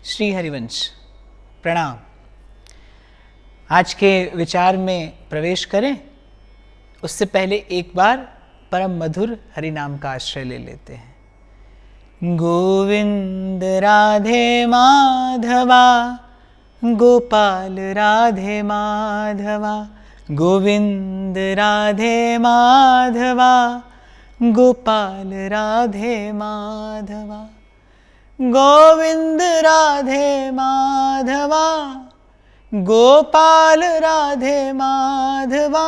श्री हरिवंश प्रणाम। आज के विचार में प्रवेश करें उससे पहले एक बार परम मधुर हरि नाम का आश्रय ले लेते हैं। गोविंद राधे माधवा, गोपाल राधे माधवा, गोविंद राधे माधवा, गोपाल राधे माधवा, गोविंद राधे माधवा, गोपाल राधे माधवा,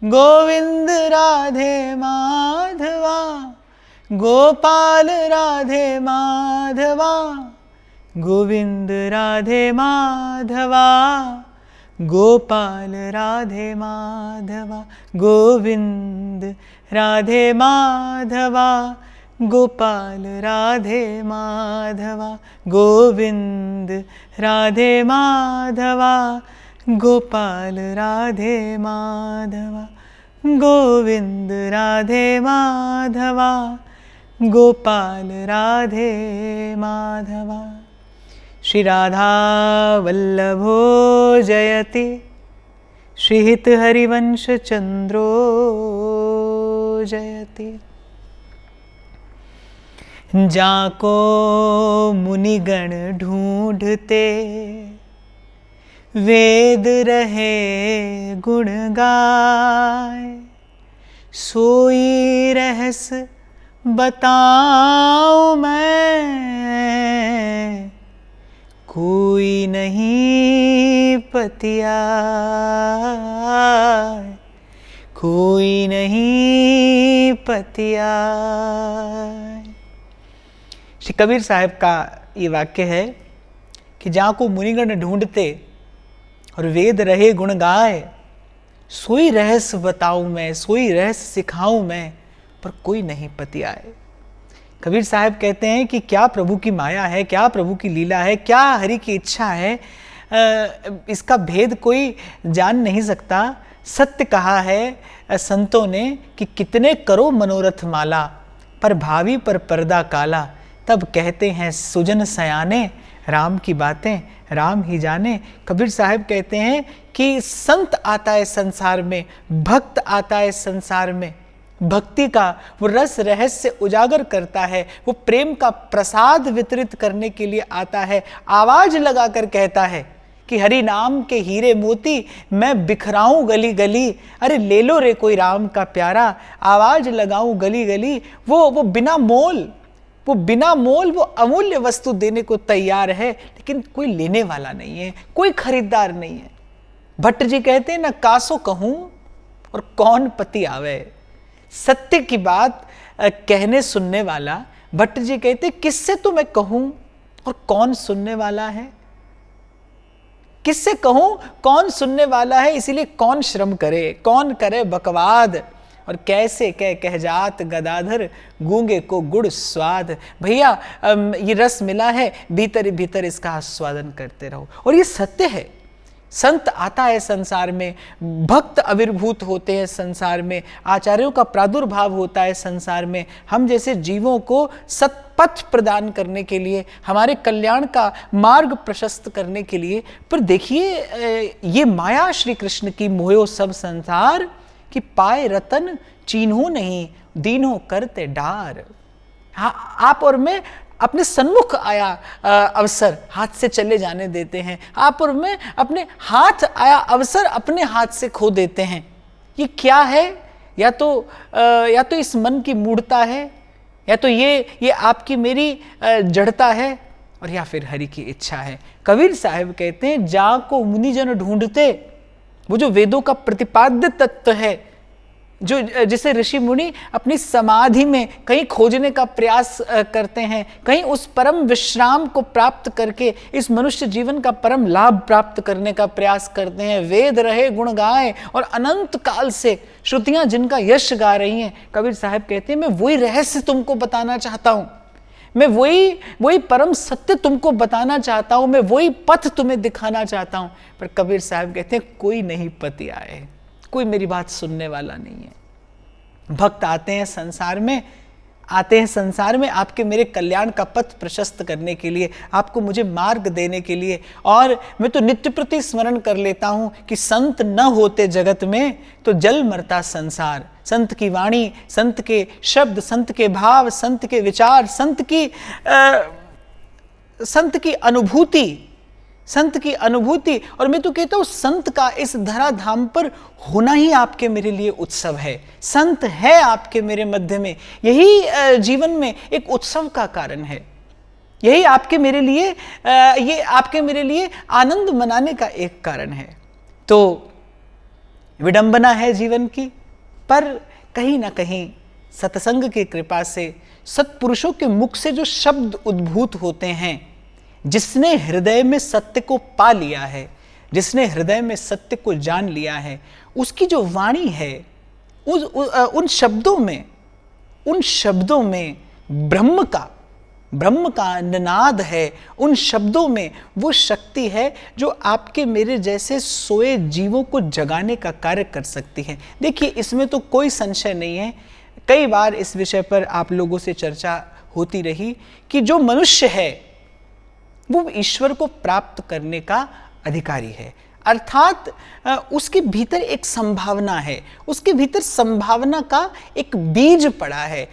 गोविंद राधे माधवा, गोपाल राधे माधवा, गोविंद राधे माधवा, गोपाल राधे माधवा, गोविंद राधे माधवा, गोपाल राधे माधवा, गोविंद राधे माधवा, गोपाल राधे माधवा, गोविंद राधे माधवा, गोपाल राधे माधवा। श्री राधा वल्लभो जयति, श्रीहित हरिवंश चंद्रो जयति। जाको मुनिगण ढूंढते, वेद रहे गुण गाय, सोई रहस बताऊं मैं, कोई नहीं पतिया, कोई नहीं पतिया। श्री कबीर साहब का ये वाक्य है कि जहाँ को मुनिगण ढूंढते और वेद रहे गुण गाए, सोई रहस्य बताऊं मैं, सोई रहस्य सिखाऊं मैं, पर कोई नहीं पति आए। कबीर साहब कहते हैं कि क्या प्रभु की माया है, क्या प्रभु की लीला है, क्या हरि की इच्छा है, इसका भेद कोई जान नहीं सकता। सत्य कहा है संतों ने कि कितने करो मनोरथ माला, पर भावी पर पर्दा काला, तब कहते हैं सुजन सयाने, राम की बातें राम ही जाने। कबीर साहब कहते हैं कि संत आता है संसार में, भक्त आता है संसार में, भक्ति का वो रस रहस्य उजागर करता है, वो प्रेम का प्रसाद वितरित करने के लिए आता है। आवाज लगाकर कहता है कि हरि नाम के हीरे मोती मैं बिखराऊं गली गली, अरे ले लो रे कोई राम का प्यारा, आवाज लगाऊं गली गली। वो बिना मोल, वो बिना मोल, वो अमूल्य वस्तु देने को तैयार है, लेकिन कोई लेने वाला नहीं है, कोई खरीदार नहीं है। भट्ट जी कहते हैं ना, कासो कहूं और कौन पति आवे। सत्य की बात कहने सुनने वाला, भट्ट जी कहते किससे तो मैं कहूं और कौन सुनने वाला है, किससे कहूं कौन सुनने वाला है, इसीलिए कौन श्रम करे, कौन करे बकवाद, और कैसे कह जात गदाधर गूंगे को गुड़ स्वाद। भैया ये रस मिला है, भीतर भीतर इसका आस्वादन करते रहो। और ये सत्य है, संत आता है संसार में, भक्त आविर्भूत होते हैं संसार में, आचार्यों का प्रादुर्भाव होता है संसार में, हम जैसे जीवों को सत्पथ प्रदान करने के लिए, हमारे कल्याण का मार्ग प्रशस्त करने के लिए। पर देखिए ये माया श्री कृष्ण की मोयो सब संसार, कि पाए रतन चीन्हो नहीं, दीन्हो करते डार। हाँ, आप और मैं अपने सन्मुख आया अवसर हाथ से चले जाने देते हैं, आप और मैं अपने हाथ आया अवसर अपने हाथ से खो देते हैं। ये क्या है? या तो इस मन की मूढ़ता है, या तो ये आपकी मेरी जड़ता है, और या फिर हरि की इच्छा है। कबीर साहब कहते हैं जा को मुनिजन ढूंढते, वो जो वेदों का प्रतिपाद्य तत्व है, जो जिसे ऋषि मुनि अपनी समाधि में कहीं खोजने का प्रयास करते हैं, कहीं उस परम विश्राम को प्राप्त करके इस मनुष्य जीवन का परम लाभ प्राप्त करने का प्रयास करते हैं। वेद रहे गुण गाए, और अनंत काल से श्रुतियां जिनका यश गा रही हैं। कबीर साहब कहते हैं मैं वही रहस्य तुमको बताना चाहता हूं, मैं वही परम सत्य तुमको बताना चाहता हूं, मैं वही पथ तुम्हें दिखाना चाहता हूं। पर कबीर साहब कहते हैं कोई नहीं पति आए, कोई मेरी बात सुनने वाला नहीं है। भक्त आते हैं संसार में, आते हैं संसार में आपके मेरे कल्याण का पथ प्रशस्त करने के लिए, आपको मुझे मार्ग देने के लिए। और मैं तो नित्य प्रति स्मरण कर लेता हूँ कि संत न होते जगत में तो जल मरता संसार। संत की वाणी, संत के शब्द, संत के भाव, संत के विचार, संत की अनुभूति, और मैं तो कहता हूं संत का इस धराधाम पर होना ही आपके मेरे लिए उत्सव है। संत है आपके मेरे मध्य में, यही जीवन में एक उत्सव का कारण है। यही आपके मेरे लिए ये आपके मेरे लिए आनंद मनाने का एक कारण है। तो विडंबना है जीवन की, पर कहीं ना कहीं सत्संग की कृपा से, सत्पुरुषों के मुख से जो शब्द उद्भूत होते हैं, जिसने हृदय में सत्य को पा लिया है, जिसने हृदय में सत्य को जान लिया है, उसकी जो वाणी है, उन शब्दों में ब्रह्म का निनाद है। उन शब्दों में वो शक्ति है जो आपके मेरे जैसे सोए जीवों को जगाने का कार्य कर सकती है। देखिए, इसमें तो कोई संशय नहीं है, कई बार इस विषय पर आप लोगों से चर्चा होती रही कि जो मनुष्य है वो ईश्वर को प्राप्त करने का अधिकारी है। अर्थात उसके भीतर एक संभावना है, उसके भीतर संभावना का एक बीज पड़ा है।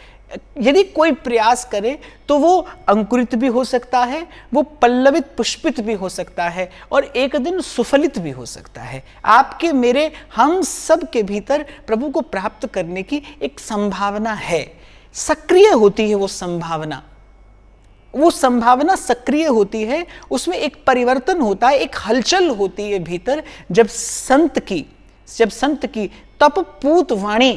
यदि कोई प्रयास करे तो वो अंकुरित भी हो सकता है, वो पल्लवित पुष्पित भी हो सकता है, और एक दिन सुफलित भी हो सकता है। आपके मेरे हम सब के भीतर प्रभु को प्राप्त करने की एक संभावना है, सक्रिय होती है वो संभावना सक्रिय होती है, उसमें एक परिवर्तन होता है, एक हलचल होती है भीतर, जब संत की तपपूत वाणी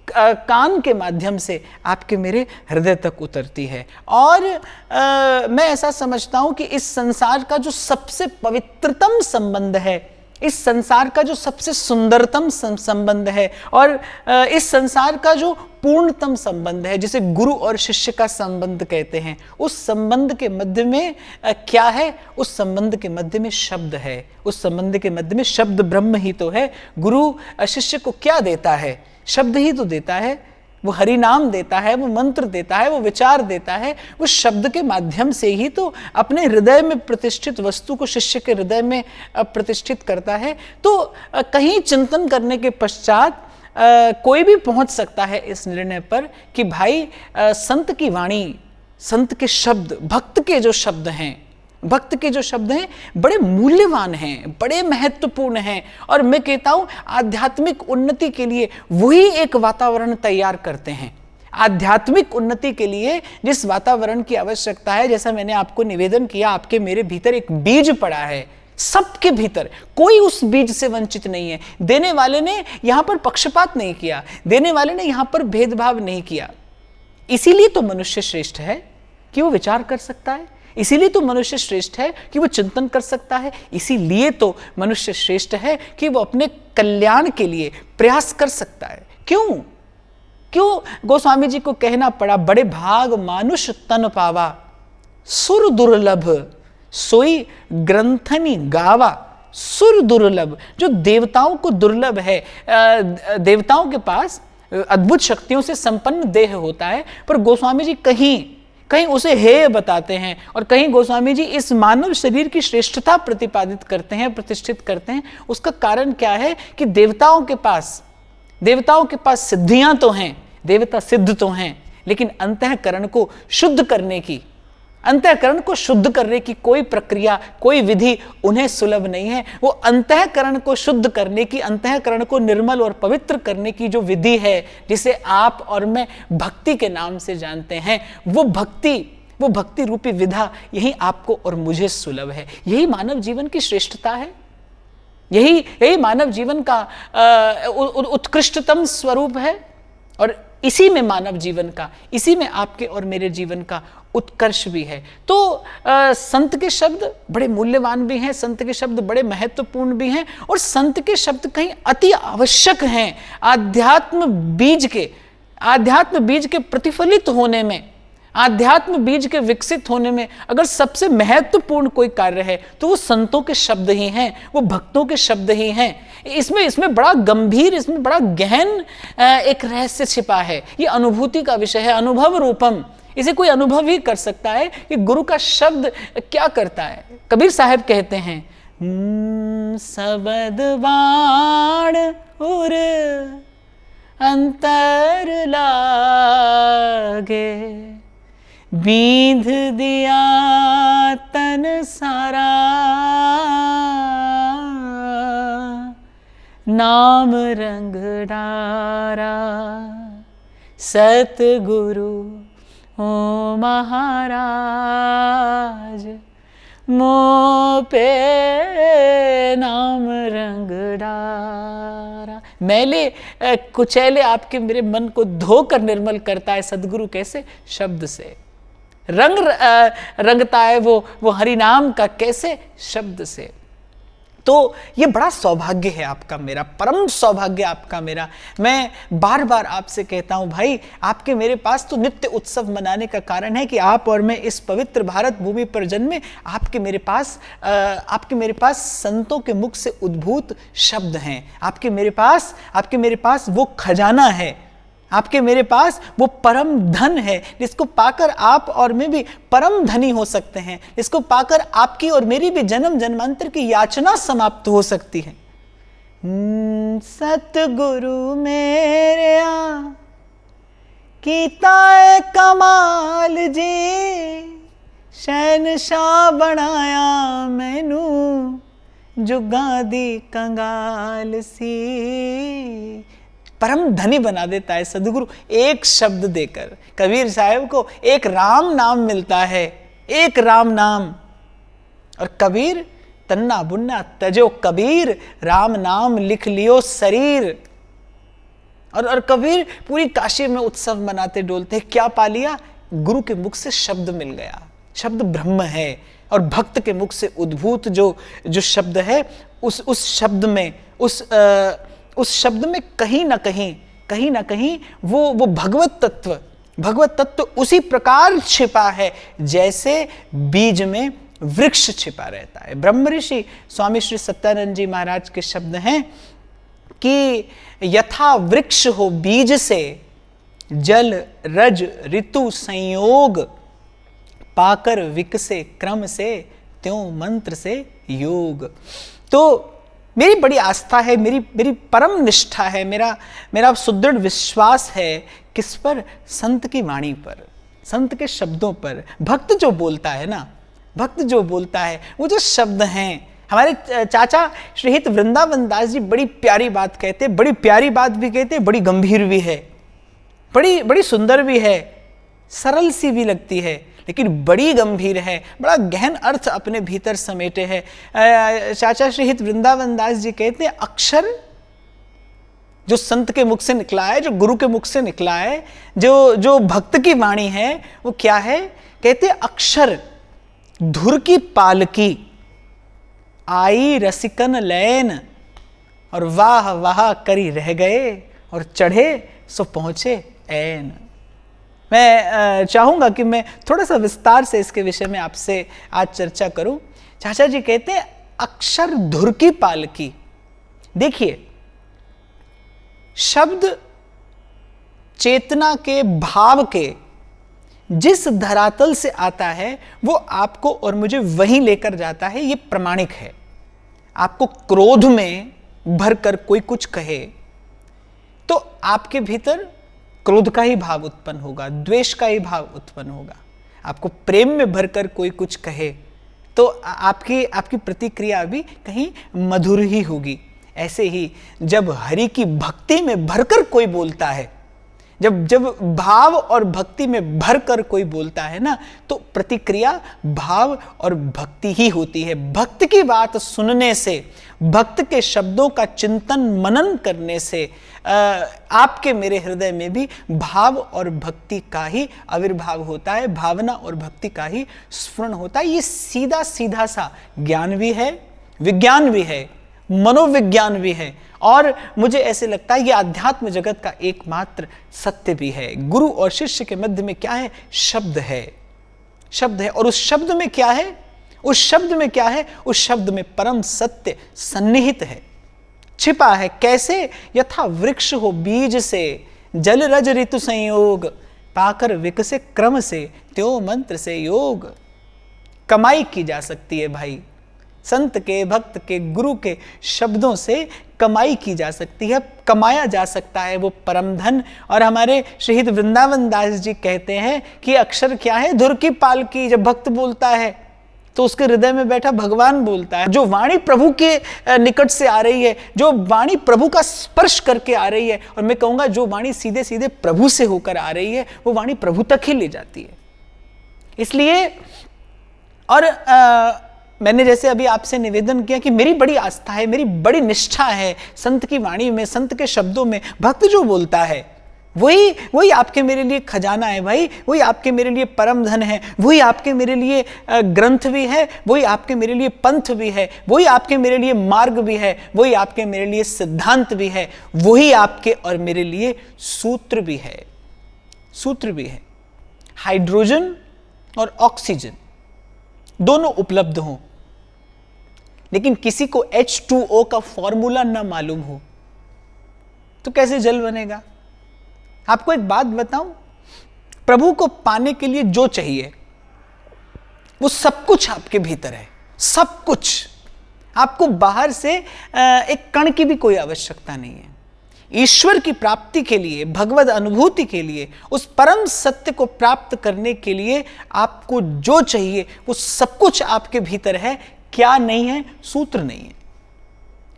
कान के माध्यम से आपके मेरे हृदय तक उतरती है। और मैं ऐसा समझता हूं कि इस संसार का जो सबसे पवित्रतम संबंध है, इस संसार का जो सबसे सुंदरतम संबंध है, और इस संसार का जो पूर्णतम संबंध है, जिसे गुरु और शिष्य का संबंध कहते हैं, उस संबंध के मध्य में क्या है? उस संबंध के मध्य में शब्द है। उस संबंध के मध्य में शब्द ब्रह्म ही तो है। गुरु शिष्य को क्या देता है? शब्द ही तो देता है। वो हरि नाम देता है, वो मंत्र देता है, वो विचार देता है। वो शब्द के माध्यम से ही तो अपने हृदय में प्रतिष्ठित वस्तु को शिष्य के हृदय में प्रतिष्ठित करता है। तो कहीं चिंतन करने के पश्चात कोई भी पहुंच सकता है इस निर्णय पर कि भाई संत की वाणी, संत के शब्द, भक्त के जो शब्द हैं बड़े मूल्यवान हैं, बड़े महत्वपूर्ण हैं। और मैं कहता हूं आध्यात्मिक उन्नति के लिए वही एक वातावरण तैयार करते हैं। आध्यात्मिक उन्नति के लिए जिस वातावरण की आवश्यकता है, जैसा मैंने आपको निवेदन किया, आपके मेरे भीतर एक बीज पड़ा है, सबके भीतर, कोई उस बीज से वंचित नहीं है। देने वाले ने यहां पर पक्षपात नहीं किया, देने वाले ने यहां पर भेदभाव नहीं किया। इसीलिए तो मनुष्य श्रेष्ठ है कि वो विचार कर सकता है, इसीलिए तो मनुष्य श्रेष्ठ है कि वो चिंतन कर सकता है, इसीलिए तो मनुष्य श्रेष्ठ है कि वो अपने कल्याण के लिए प्रयास कर सकता है। क्यों गोस्वामी जी को कहना पड़ा, बड़े भाग मानुष तन पावा, सुर दुर्लभ सोई ग्रंथनि गावा। सुर दुर्लभ, जो देवताओं को दुर्लभ है, देवताओं के पास अद्भुत शक्तियों से संपन्न देह होता है, पर गोस्वामी जी कहीं उसे हेय बताते हैं, और कहीं गोस्वामी जी इस मानव शरीर की श्रेष्ठता प्रतिपादित करते हैं, प्रतिष्ठित करते हैं। उसका कारण क्या है कि देवताओं के पास सिद्धियां तो हैं, देवता सिद्ध तो हैं, लेकिन अंतःकरण को शुद्ध करने की कोई प्रक्रिया, कोई विधि उन्हें सुलभ नहीं है। वो अंतःकरण को शुद्ध करने की, अंतःकरण को निर्मल और पवित्र करने की जो विधि है, जिसे आप और मैं भक्ति के नाम से जानते हैं, वो भक्ति रूपी विधा यही आपको और मुझे सुलभ है। यही मानव जीवन की श्रेष्ठता है, यही मानव जीवन का उत्कृष्टतम स्वरूप है, और इसी में मानव जीवन का, इसी में आपके और मेरे जीवन का उत्कर्ष भी है। तो संत के शब्द बड़े मूल्यवान भी हैं, संत के शब्द बड़े महत्वपूर्ण भी हैं, और संत के शब्द कहीं अति आवश्यक हैं आध्यात्म बीज के प्रतिफलित होने में, आध्यात्म बीज के विकसित होने में अगर सबसे महत्वपूर्ण कोई कार्य है तो वो संतों के शब्द ही हैं, वो भक्तों के शब्द ही हैं। इसमें बड़ा गंभीर, इसमें बड़ा गहन एक रहस्य छिपा है। ये अनुभूति का विषय है, अनुभव रूपम। इसे कोई अनुभव ही कर सकता है कि गुरु का शब्द क्या करता है। कबीर साहब कहते हैं, सबद बाण उर अंतर लागे, बींध दिया तन सारा, नाम रंग डारा, सतगुरु ओ महाराज, मोह पे नाम रंग डारा। मैले कुचैले आपके मेरे मन को धोकर निर्मल करता है सदगुरु। कैसे? शब्द से। रंग रंगता है वो हरि नाम का। कैसे? शब्द से। तो ये बड़ा सौभाग्य है आपका मेरा, परम सौभाग्य आपका मेरा। मैं बार बार आपसे कहता हूं भाई, आपके मेरे पास तो नित्य उत्सव मनाने का कारण है कि आप और मैं इस पवित्र भारत भूमि पर जन्मे। आपके मेरे पास संतों के मुख से उद्भूत शब्द हैं। आपके मेरे पास वो खजाना है, आपके मेरे पास वो परम धन है जिसको पाकर आप और मैं भी परम धनी हो सकते हैं, जिसको पाकर आपकी और मेरी भी जन्म जन्मांतर की याचना समाप्त हो सकती है। सतगुरु मेरे कीता है कमाल जी, शहनशाह बनाया मैनू, जुगां दी कंगाल सी। परम धनी बना देता है सदगुरु एक शब्द देकर। कबीर साहब को एक राम नाम मिलता है, एक राम नाम। और कबीर तन्ना बुन्ना तजो कबीर, राम नाम लिख लियो शरीर। और कबीर पूरी काशी में उत्सव मनाते डोलते। क्या पा लिया? गुरु के मुख से शब्द मिल गया। शब्द ब्रह्म है और भक्त के मुख से उद्भूत जो शब्द है, उस शब्द में उस शब्द में कहीं ना कहीं वो भगवत तत्व उसी प्रकार छिपा है जैसे बीज में वृक्ष छिपा रहता है। ब्रह्म ऋषि स्वामी श्री सत्यानंद जी महाराज के शब्द हैं कि यथा वृक्ष हो बीज से, जल रज ऋतु संयोग, पाकर विकसे क्रम से, त्यों मंत्र से योग। तो मेरी बड़ी आस्था है, मेरी परम निष्ठा है, मेरा सुदृढ़ विश्वास है। किस पर? संत की वाणी पर, संत के शब्दों पर। भक्त जो बोलता है ना, भक्त जो बोलता है, वो जो शब्द हैं। हमारे चाचा श्रीहित वृंदावन दास जी बड़ी प्यारी बात कहते, बड़ी प्यारी बात भी कहते, बड़ी गंभीर भी है, बड़ी सुंदर भी है, सरल सी भी लगती है, लेकिन बड़ी गंभीर है, बड़ा गहन अर्थ अपने भीतर समेटे है। चाचा श्रीहित वृंदावन दास जी कहते हैं, अक्षर जो संत के मुख से निकला है, जो गुरु के मुख से निकला है, जो भक्त की वाणी है, वो क्या है? कहते अक्षर धुर की पालकी, आई रसिकन लैन, और वाह वाह करी रह गए, और चढ़े सो पहुंचे ऐन। मैं चाहूंगा कि मैं थोड़ा सा विस्तार से इसके विषय में आपसे आज चर्चा करूं। चाचा जी कहते हैं अक्षर धुर की पालकी। देखिए, शब्द चेतना के, भाव के जिस धरातल से आता है वो आपको और मुझे वहीं लेकर जाता है, ये प्रमाणिक है। आपको क्रोध में भरकर कोई कुछ कहे तो आपके भीतर क्रोध का ही भाव उत्पन्न होगा, द्वेष का ही भाव उत्पन्न होगा। आपको प्रेम में भरकर कोई कुछ कहे तो आपकी प्रतिक्रिया भी कहीं मधुर ही होगी। ऐसे ही जब हरि की भक्ति में भरकर कोई बोलता है, जब भाव और भक्ति में भरकर कोई बोलता है ना, तो प्रतिक्रिया भाव और भक्ति ही होती है। भक्त की बात सुनने से, भक्त के शब्दों का चिंतन मनन करने से आपके मेरे हृदय में भी भाव और भक्ति का ही आविर्भाव होता है, भावना और भक्ति का ही स्फुरण होता है। ये सीधा सीधा सा ज्ञान भी है, विज्ञान भी है। मनोविज्ञान भी है, और मुझे ऐसे लगता है ये आध्यात्म जगत का एकमात्र सत्य भी है। गुरु और शिष्य के मध्य में क्या है? शब्द है, शब्द है। और उस शब्द में क्या है? उस शब्द में क्या है? उस शब्द में परम सत्य सन्निहित है, छिपा है। कैसे? यथा वृक्ष हो बीज से, जल रज ऋतु संयोग, पाकर विकसे क्रम से, त्यो मंत्र से योग। कमाई की जा सकती है भाई, संत के, भक्त के, गुरु के शब्दों से कमाई की जा सकती है, कमाया जा सकता है वो परम धन। और हमारे शहीद वृंदावन दास जी कहते हैं कि अक्षर क्या है? धुर की पालकी। जब भक्त बोलता है तो उसके हृदय में बैठा भगवान बोलता है। जो वाणी प्रभु के निकट से आ रही है, जो वाणी प्रभु का स्पर्श करके आ रही है, और मैं कहूंगा जो वाणी सीधे सीधे प्रभु से होकर आ रही है, वो वाणी प्रभु तक ही ले जाती है। इसलिए और मैंने जैसे अभी आपसे निवेदन किया कि मेरी बड़ी आस्था है, मेरी बड़ी निष्ठा है संत की वाणी में, संत के शब्दों में। भक्त जो बोलता है वही आपके मेरे लिए खजाना है भाई, वही आपके मेरे लिए परम धन है, वही आपके मेरे लिए ग्रंथ भी है, वही आपके मेरे लिए पंथ भी है, वही आपके मेरे लिए मार्ग भी है, वही आपके मेरे लिए सिद्धांत भी है, वही आपके और मेरे लिए सूत्र भी है, सूत्र भी है। हाइड्रोजन और ऑक्सीजन दोनों उपलब्ध हों, लेकिन किसी को H2O का फॉर्मूला ना मालूम हो तो कैसे जल बनेगा? आपको एक बात बताऊं, प्रभु को पाने के लिए जो चाहिए वो सब कुछ आपके भीतर है, सब कुछ। आपको बाहर से एक कण की भी कोई आवश्यकता नहीं है। ईश्वर की प्राप्ति के लिए, भगवद अनुभूति के लिए, उस परम सत्य को प्राप्त करने के लिए आपको जो चाहिए वो सब कुछ आपके भीतर है। क्या नहीं है? सूत्र नहीं है,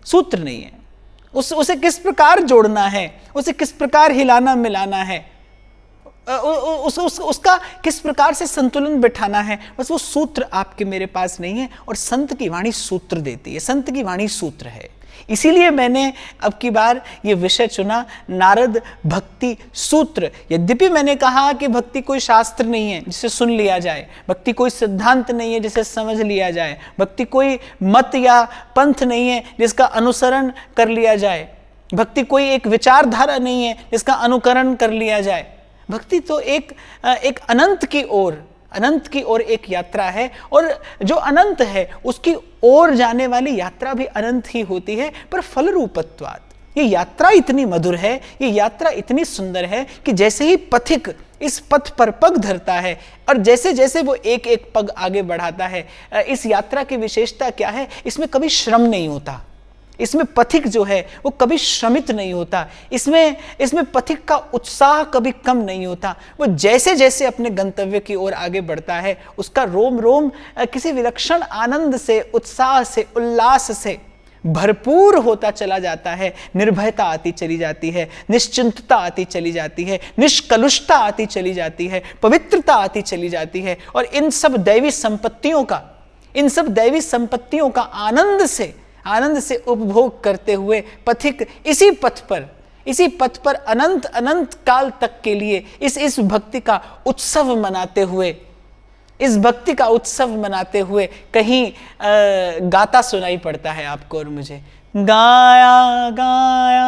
सूत्र नहीं है। उसे किस प्रकार जोड़ना है, उसे किस प्रकार हिलाना मिलाना है, उसका किस प्रकार से संतुलन बिठाना है, बस वो सूत्र आपके मेरे पास नहीं है। और संत की वाणी सूत्र देती है, संत की वाणी सूत्र है। इसीलिए मैंने अब की बार ये विषय चुना, नारद भक्ति सूत्र। यद्यपि मैंने कहा कि भक्ति कोई शास्त्र नहीं है जिसे सुन लिया जाए, भक्ति कोई सिद्धांत नहीं है जिसे समझ लिया जाए, भक्ति कोई मत या पंथ नहीं है जिसका अनुसरण कर लिया जाए, भक्ति कोई एक विचारधारा नहीं है जिसका अनुकरण कर लिया जाए। भक्ति तो एक अनंत की ओर एक यात्रा है, और जो अनंत है उसकी ओर जाने वाली यात्रा भी अनंत ही होती है। पर फल रूपत्वात् ये यात्रा इतनी मधुर है, ये यात्रा इतनी सुंदर है कि जैसे ही पथिक इस पथ पर पग धरता है और जैसे जैसे वो एक एक पग आगे बढ़ाता है, इस यात्रा की विशेषता क्या है? इसमें कभी श्रम नहीं होता, इसमें पथिक जो है वो कभी श्रमित नहीं होता, इसमें पथिक का उत्साह कभी कम नहीं होता। वो जैसे जैसे अपने गंतव्य की ओर आगे बढ़ता है उसका रोम रोम किसी विलक्षण आनंद से, उत्साह से, उल्लास से भरपूर होता चला जाता है। निर्भयता आती चली जाती है, निश्चिंतता आती चली जाती है, निष्कलुषता आती चली जाती है, पवित्रता आती चली जाती है। और इन सब दैवी संपत्तियों का आनंद से उपभोग करते हुए पथिक इसी पथ पर अनंत काल तक के लिए इस भक्ति का उत्सव मनाते हुए कहीं गाता सुनाई पड़ता है आपको और मुझे। गाया गाया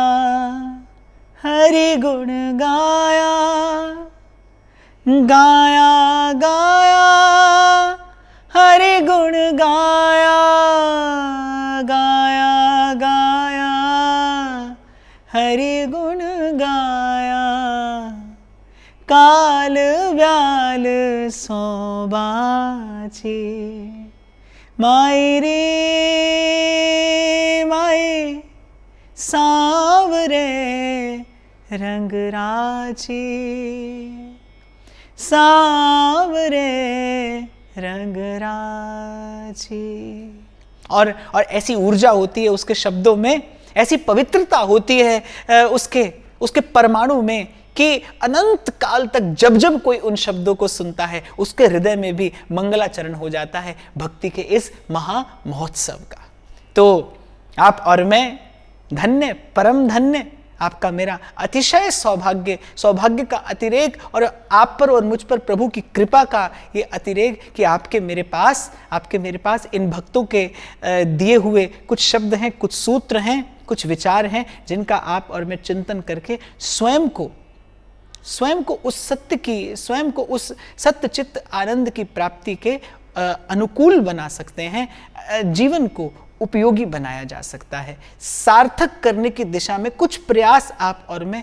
हरि गुण गाया, गाया गाया हरि गुण गाया, गाया गाया हरि गुण गाया। काल व्याल सो बाची, माई रे माई सांवरे रंग राची, सांवरे रंग राची। और ऐसी ऊर्जा होती है उसके शब्दों में, ऐसी पवित्रता होती है उसके परमाणु में कि अनंत काल तक जब जब कोई उन शब्दों को सुनता है उसके हृदय में भी मंगलाचरण हो जाता है भक्ति के इस महा महोत्सव का। तो आप और मैं धन्य, परम धन्य आपका मेरा अतिशय सौभाग्य का अतिरेक, और आप पर और मुझ पर प्रभु की कृपा का ये अतिरेक कि आपके मेरे पास इन भक्तों के दिए हुए कुछ शब्द हैं, कुछ सूत्र हैं, कुछ विचार हैं, जिनका आप और मैं चिंतन करके स्वयं को उस सत्य चित्त आनंद की प्राप्ति के अनुकूल बना सकते हैं, जीवन को उपयोगी बनाया जा सकता है, सार्थक करने की दिशा में कुछ प्रयास आप और मैं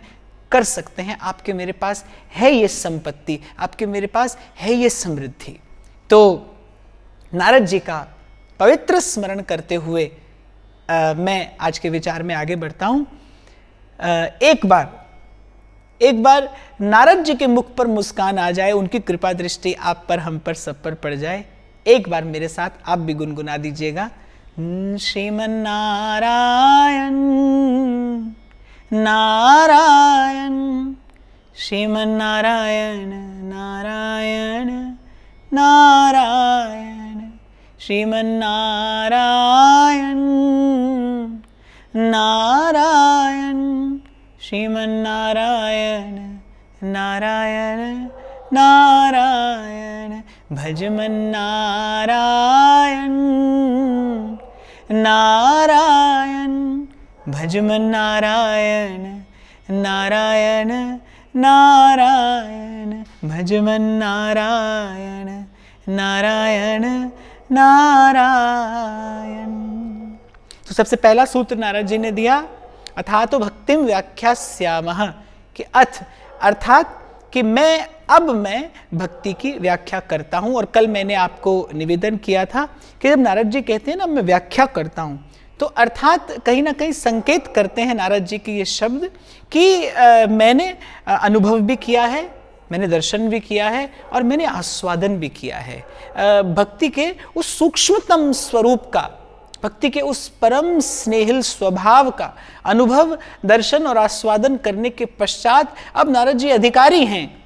कर सकते हैं। आपके मेरे पास है ये संपत्ति, आपके मेरे पास है ये समृद्धि। तो नारद जी का पवित्र स्मरण करते हुए मैं आज के विचार में आगे बढ़ता हूं। एक बार नारद जी के मुख पर मुस्कान आ जाए, उनकी कृपा दृष्टि आप पर, हम पर, सब पर पड़ जाए। एक बार मेरे साथ आप भी गुनगुना दीजिएगा, श्रीमन नारायण नारायण, श्रीमन नारायण नारायण नारायण, श्रीमन नारायण नारायण, श्रीमन नारायण नारायण नारायण, भजमन नारायण नारायण, भजमन नारायण नारायण नारायण, भजमन नारायण नारायण नारायण। तो सबसे पहला सूत्र नारद जी ने दिया, अथातो भक्तिम व्याख्यास्यामः, कि अर्थात कि अब मैं भक्ति की व्याख्या करता हूं। और कल मैंने आपको निवेदन किया था कि जब नारद जी कहते हैं ना मैं व्याख्या करता हूं, तो अर्थात कहीं ना कहीं संकेत करते हैं नारद जी की ये शब्द कि मैंने अनुभव भी किया है, मैंने दर्शन भी किया है और मैंने आस्वादन भी किया है भक्ति के उस सूक्ष्मतम स्वरूप का, भक्ति के उस परम स्नेहिल स्वभाव का अनुभव, दर्शन और आस्वादन करने के पश्चात अब नारद जी अधिकारी हैं।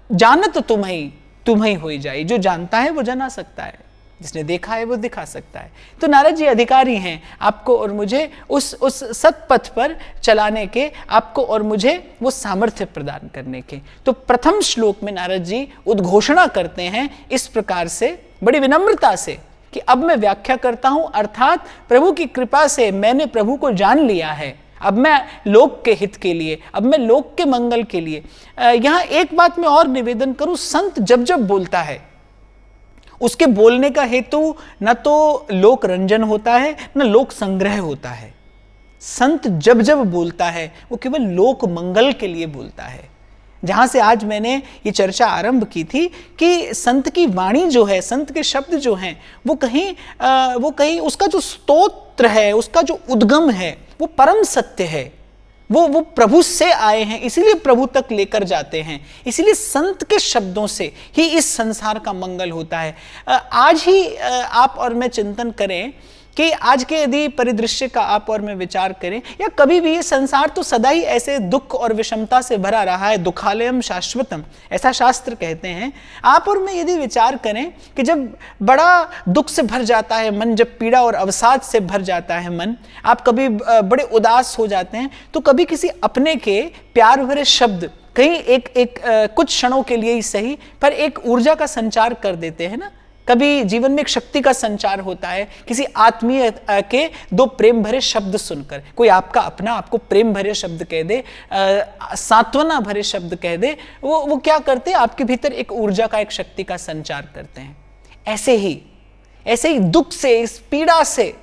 जानत तुम ही हो जाए, जो जानता है वो जना सकता है, जिसने देखा है वो दिखा सकता है। तो नारद जी अधिकारी हैं आपको और मुझे उस सतपथ पर चलाने के, आपको और मुझे वो सामर्थ्य प्रदान करने के। तो प्रथम श्लोक में नारद जी उद्घोषणा करते हैं इस प्रकार से, बड़ी विनम्रता से, कि अब मैं व्याख्या करता हूं, अर्थात प्रभु की कृपा से मैंने प्रभु को जान लिया है। अब मैं लोक के हित के लिए, अब मैं लोक के मंगल के लिए। यहां एक बात मैं और निवेदन करूं, संत जब जब बोलता है उसके बोलने का हेतु न तो लोक रंजन होता है न लोक संग्रह होता है। संत जब जब बोलता है वो केवल लोक मंगल के लिए बोलता है। जहां से आज मैंने ये चर्चा आरंभ की थी कि संत की वाणी जो है, संत के शब्द जो हैं, वो कहीं उसका जो स्तोत्र है, उसका जो उद्गम है, वो परम सत्य है, वो प्रभु से आए हैं, इसीलिए प्रभु तक लेकर जाते हैं। इसीलिए संत के शब्दों से ही इस संसार का मंगल होता है। आज ही आप और मैं चिंतन करें कि आज के यदि परिदृश्य का आप और मैं विचार करें, या कभी भी, ये संसार तो सदा ही ऐसे दुख और विषमता से भरा रहा है, दुखालयम शाश्वतम, ऐसा शास्त्र कहते हैं। आप और मैं यदि विचार करें कि जब बड़ा दुख से भर जाता है मन, जब पीड़ा और अवसाद से भर जाता है मन, आप कभी बड़े उदास हो जाते हैं, तो कभी किसी अपने के प्यार भरे शब्द कहीं एक कुछ क्षणों के लिए ही सही, पर एक ऊर्जा का संचार कर देते हैं ना। कभी जीवन में एक शक्ति का संचार होता है किसी आत्मीय के दो प्रेम भरे शब्द सुनकर। कोई आपका अपना आपको प्रेम भरे शब्द कह दे, सांत्वना भरे शब्द कह दे, वो क्या करते हैं, आपके भीतर एक ऊर्जा का, एक शक्ति का संचार करते हैं। ऐसे ही दुख से, इस पीड़ा से,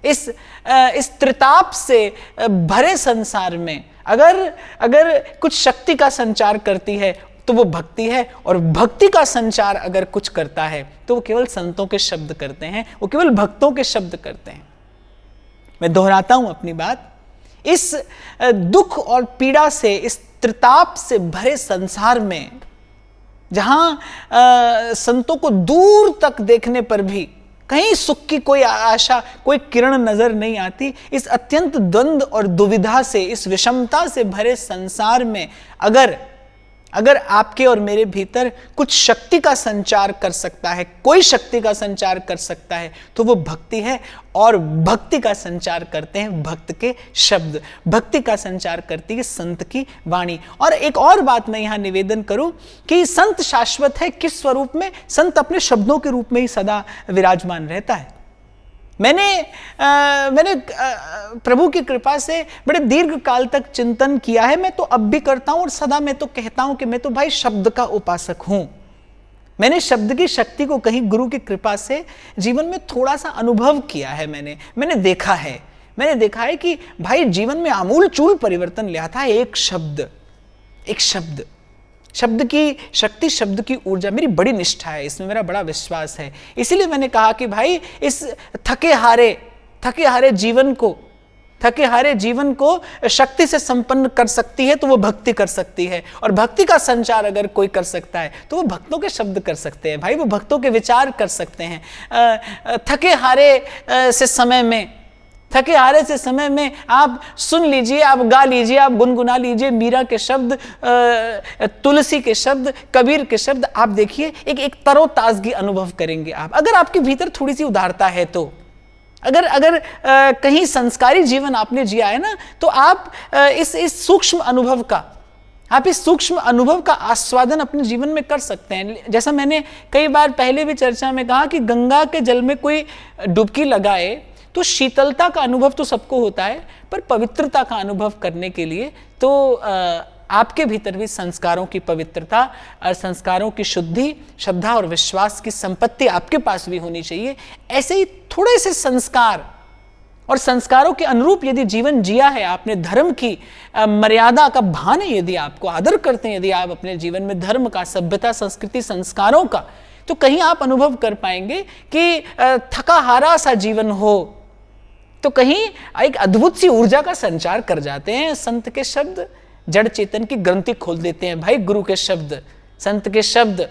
इस त्रिताप से भरे संसार में अगर कुछ शक्ति का संचार करती है तो वो भक्ति है, और भक्ति का संचार अगर कुछ करता है तो वो केवल संतों के शब्द करते हैं, वो केवल भक्तों के शब्द करते हैं। मैं दोहराता हूं अपनी बात, इस दुख और पीड़ा से, इस त्रिताप से भरे संसार में, जहां संतों को दूर तक देखने पर भी कहीं सुख की कोई आशा, कोई किरण नजर नहीं आती, इस अत्यंत द्वंद्व और दुविधा से, इस विषमता से भरे संसार में अगर आपके और मेरे भीतर कुछ शक्ति का संचार कर सकता है, कोई शक्ति का संचार कर सकता है, तो वो भक्ति है। और भक्ति का संचार करते हैं भक्त के शब्द, भक्ति का संचार करती है संत की वाणी। और एक और बात मैं यहाँ निवेदन करूं कि संत शाश्वत है किस स्वरूप में? संत अपने शब्दों के रूप में ही सदा विराजमान रहता है। मैंने प्रभु की कृपा से बड़े दीर्घ काल तक चिंतन किया है। मैं तो अब भी करता हूं और सदा मैं तो कहता हूं कि मैं तो भाई शब्द का उपासक हूं। मैंने शब्द की शक्ति को कहीं गुरु की कृपा से जीवन में थोड़ा सा अनुभव किया है। मैंने देखा है कि भाई जीवन में आमूल चूल परिवर्तन ले आता है एक शब्द। शब्द की शक्ति, शब्द की ऊर्जा, मेरी बड़ी निष्ठा है, इसमें मेरा बड़ा विश्वास है। इसीलिए मैंने कहा कि भाई इस थके हारे जीवन को शक्ति से संपन्न कर सकती है तो वो भक्ति कर सकती है। और भक्ति का संचार अगर कोई कर सकता है तो वो भक्तों के शब्द कर सकते हैं भाई, वो भक्तों के विचार कर सकते हैं। थके हारे से समय में आप सुन लीजिए, आप गा लीजिए, आप गुनगुना लीजिए मीरा के शब्द, तुलसी के शब्द, कबीर के शब्द। आप देखिए एक तरोताजगी अनुभव करेंगे आप, अगर आपके भीतर थोड़ी सी उदारता है तो। अगर कहीं संस्कारी जीवन आपने जिया है ना, तो आप इस सूक्ष्म अनुभव का आस्वादन अपने जीवन में कर सकते हैं। जैसा मैंने कई बार पहले भी चर्चा में कहा कि गंगा के जल में कोई डुबकी लगाए तो शीतलता का अनुभव तो सबको होता है, पर पवित्रता का अनुभव करने के लिए तो आपके भीतर भी संस्कारों की पवित्रता और संस्कारों की शुद्धि, श्रद्धा और विश्वास की संपत्ति आपके पास भी होनी चाहिए। ऐसे ही थोड़े से संस्कार और संस्कारों के अनुरूप यदि जीवन जिया है आपने, धर्म की मर्यादा का भान है, यदि आपको आदर करते हैं, यदि आप अपने जीवन में धर्म का, सभ्यता, संस्कृति, संस्कारों का, तो कहीं आप अनुभव कर पाएंगे कि थका हारा सा जीवन हो तो कहीं एक अद्भुत सी ऊर्जा का संचार कर जाते हैं संत के शब्द। जड़ चेतन की ग्रंथि खोल देते हैं भाई गुरु के शब्द, संत के शब्द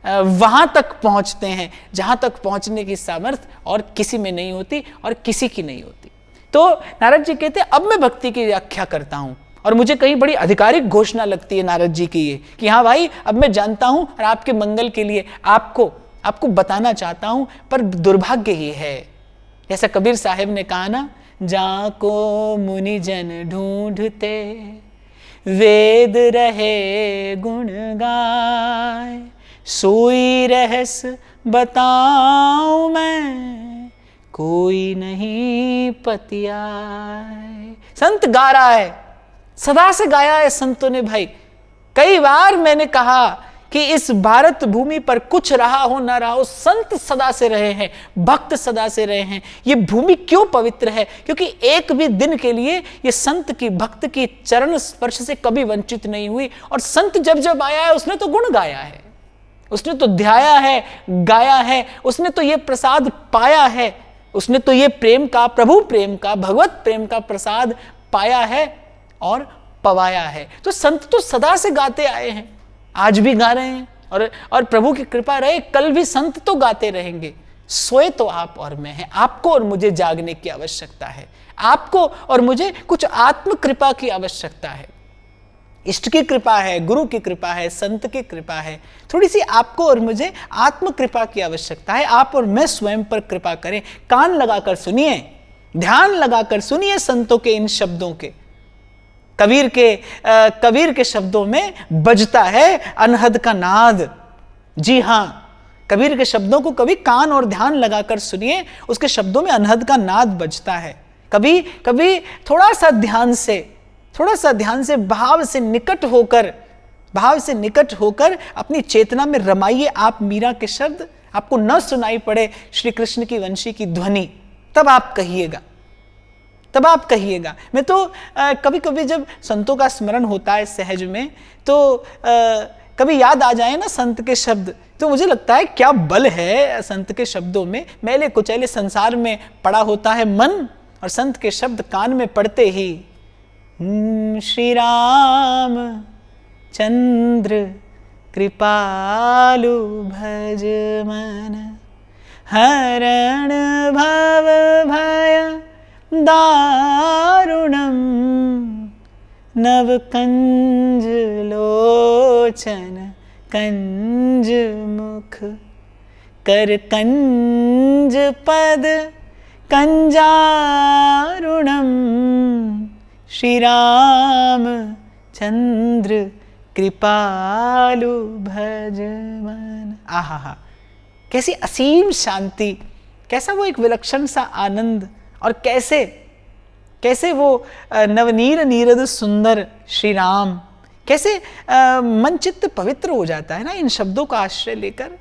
वहां तक पहुंचते हैं जहां तक पहुंचने की सामर्थ्य और किसी में नहीं होती और किसी की नहीं होती। तो नारद जी कहते अब मैं भक्ति की व्याख्या करता हूं, और मुझे कहीं बड़ी आधिकारिक घोषणा लगती है नारद जी की ये कि हाँ भाई अब मैं जानता हूं और आपके मंगल के लिए आपको बताना चाहता हूं। पर दुर्भाग्य ही है, जैसा कबीर साहब ने कहा ना, जाको मुनि जन ढूंढते वेद रहे गुण गाय, सोई रहस बताऊं मैं कोई नहीं पतियाए। संत गा रहा है, सदा से गाया है संतों ने भाई। कई बार मैंने कहा कि इस भारत भूमि पर कुछ रहा हो ना रहा हो, संत सदा से रहे हैं, भक्त सदा से रहे हैं। ये भूमि क्यों पवित्र है? क्योंकि एक भी दिन के लिए ये संत की, भक्त की चरण स्पर्श से कभी वंचित नहीं हुई। और संत जब जब आया है उसने तो गुण गाया है, उसने तो ध्याया है, गाया है, उसने तो ये प्रसाद पाया है, उसने तो ये प्रेम का, प्रभु प्रेम का, भगवत प्रेम का प्रसाद पाया है और पवाया है। तो संत तो सदा से गाते आए हैं, आज भी गा रहे हैं, और प्रभु की कृपा रहे कल भी संत तो गाते रहेंगे। सोए तो आप और मैं हैं, आपको और मुझे जागने की आवश्यकता है, आपको और मुझे कुछ आत्म कृपा की आवश्यकता है। इष्ट की कृपा है, गुरु की कृपा है, संत की कृपा है, थोड़ी सी आपको और मुझे आत्म कृपा की आवश्यकता है। आप और मैं स्वयं पर कृपा करें। कान लगाकर सुनिए, ध्यान लगाकर सुनिए संतों के इन शब्दों के। कबीर के शब्दों में बजता है अनहद का नाद। जी हां, कबीर के शब्दों को कभी कान और ध्यान लगाकर सुनिए, उसके शब्दों में अनहद का नाद बजता है। कभी थोड़ा सा ध्यान से भाव से निकट होकर अपनी चेतना में रमाइए आप मीरा के शब्द। आपको न सुनाई पड़े श्री कृष्ण की वंशी की ध्वनि, तब आप कहिएगा। मैं तो कभी कभी जब संतों का स्मरण होता है सहज में, तो कभी याद आ जाए ना संत के शब्द, तो मुझे लगता है क्या बल है संत के शब्दों में। मैले कुचैले संसार में पड़ा होता है मन, और संत के शब्द कान में पड़ते ही श्री राम चंद्र कृपालु भज मन, हरण भव भय दारुणम नव कंज लोचन कंज मुख, कर कंज पद कंजारुणम, श्री राम चंद्र कृपालु भज मन। आहा, कैसी असीम शांति, कैसा वो एक विलक्षण सा आनंद, और कैसे वो नवनीर नीरद सुंदर श्री राम, कैसे मन चित्त पवित्र हो जाता है ना इन शब्दों का आश्रय लेकर।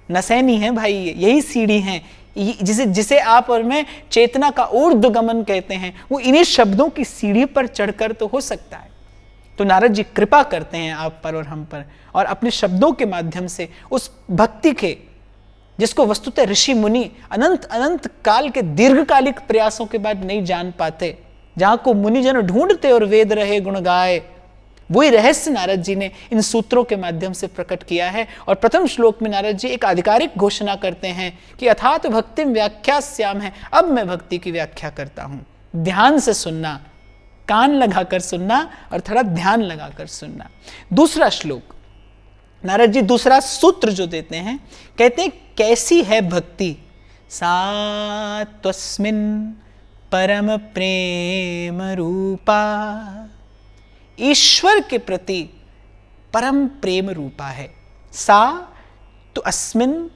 नसैनी है भाई, यही सीढ़ी है जिसे आप और मैं चेतना का ऊर्ध्वगमन कहते हैं, वो इन्हीं शब्दों की सीढ़ी पर चढ़कर तो हो सकता है। तो नारद जी कृपा करते हैं आप पर और हम पर, और अपने शब्दों के माध्यम से उस भक्ति के, जिसको वस्तुतः ऋषि मुनि अनंत अनंत काल के दीर्घकालिक प्रयासों के बाद नहीं जान पाते, जहां को मुनिजन ढूंढते और वेद रहे गुण गाए, वही रहस्य नारद जी ने इन सूत्रों के माध्यम से प्रकट किया है। और प्रथम श्लोक में नारद जी एक आधिकारिक घोषणा करते हैं कि अथात भक्तिम व्याख्यास्याम है, अब मैं भक्ति की व्याख्या करता हूं। ध्यान से सुनना, कान लगाकर सुनना और थोड़ा ध्यान लगाकर सुनना। दूसरा श्लोक, नारद जी दूसरा सूत्र जो देते हैं, कहते हैं कैसी है भक्ति, सा तस्मिन् परम प्रेम रूपा, ईश्वर के प्रति परम प्रेम रूपा है। सा तो अस्मिन